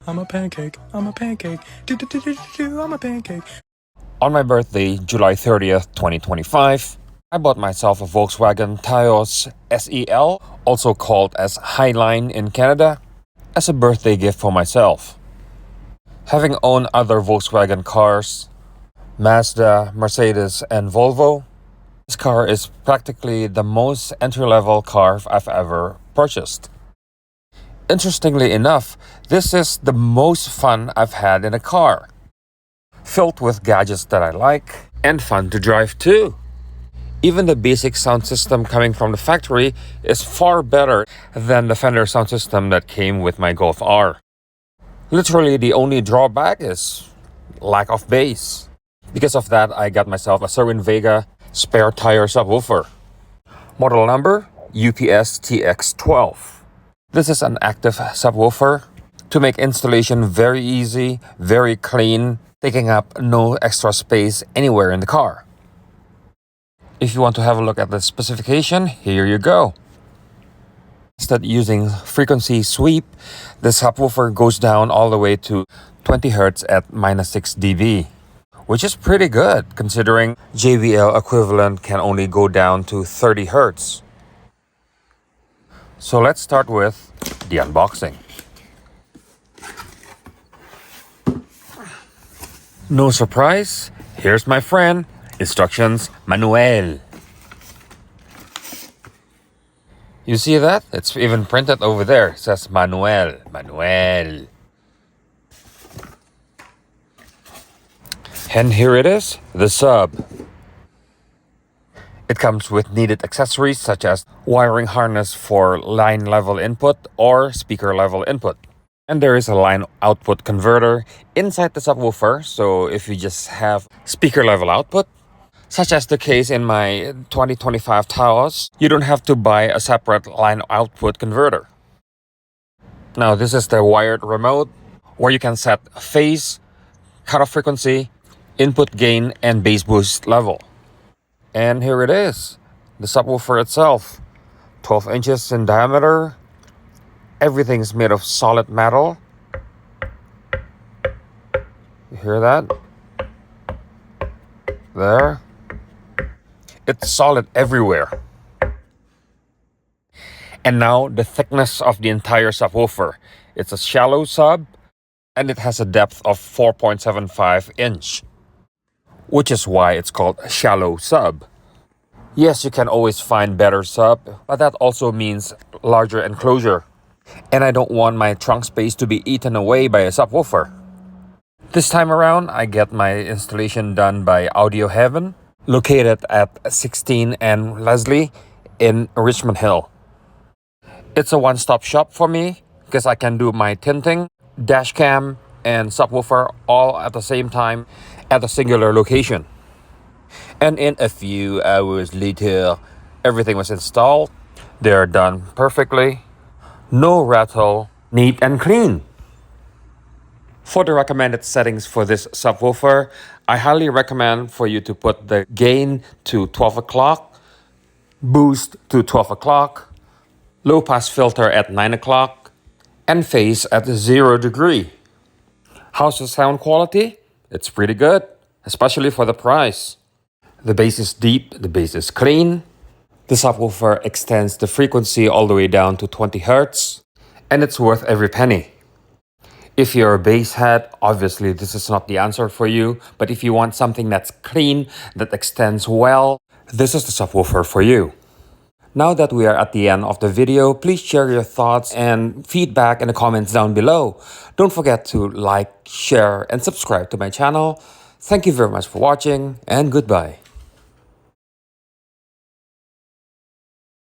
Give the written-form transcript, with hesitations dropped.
I'm a pancake. I'm a pancake. Do, I'm a pancake. On my birthday, July 30th, 2025, I bought myself a Volkswagen Taos SEL, also called as Highline in Canada, as a birthday gift for myself. Having owned other Volkswagen cars, Mazda, Mercedes, and Volvo, this car is practically the most entry-level car I've ever purchased. Interestingly enough, this is the most fun I've had in a car, filled with gadgets that I like and fun to drive too. Even the basic sound system coming from the factory is far better than the Fender sound system that came with my Golf R. Literally, the only drawback is lack of bass. Because of that, I got myself a Cerwin Vega Sparetire subwoofer. Model number UPSTX12. This is an active subwoofer to make installation very easy, very clean, taking up no extra space anywhere in the car. If you want to have a look at the specification, here you go. Instead using frequency sweep, the subwoofer goes down all the way to 20 Hz at -6 dB, which is pretty good considering JBL equivalent can only go down to 30 Hz. So let's start with the unboxing. No surprise, here's my friend, instructions manual. You see that? It's even printed over there. It says manual. And here it is, the sub. It comes with needed accessories such as wiring harness for line level input or speaker level input. And there is a line output converter inside the subwoofer, so if you just have speaker level output, such as the case in my 2025 Taos, you don't have to buy a separate line output converter. Now this is the wired remote where you can set phase, cutoff frequency, input gain, and bass boost level. And here it is, the subwoofer itself, 12 inches in diameter. Everything is made of solid metal. You hear that? There. It's solid everywhere. And now the thickness of the entire subwoofer. It's a shallow sub and it has a depth of 4.75 inch, which is why it's called shallow sub. Yes, you can always find better sub, but that also means larger enclosure. And I don't want my trunk space to be eaten away by a subwoofer. This time around, I get my installation done by Audio Heaven, located at 16 and Leslie in Richmond Hill. It's a one-stop shop for me because I can do my tinting, dash cam, and subwoofer all at the same time at a singular location. And in a few hours later, everything was installed. They're done perfectly. No rattle, neat and clean. For the recommended settings for this subwoofer, I highly recommend for you to put the gain to 12 o'clock, boost to 12 o'clock, low pass filter at 9 o'clock, and phase at 0 degree. How's the sound quality? It's pretty good, especially for the price. The bass is deep, the bass is clean. The subwoofer extends the frequency all the way down to 20 Hz, and it's worth every penny. If you're a bass head, obviously this is not the answer for you, but if you want something that's clean, that extends well, this is the subwoofer for you. Now that we are at the end of the video, please share your thoughts and feedback in the comments down below. Don't forget to like, share, and subscribe to my channel. Thank you very much for watching, and goodbye.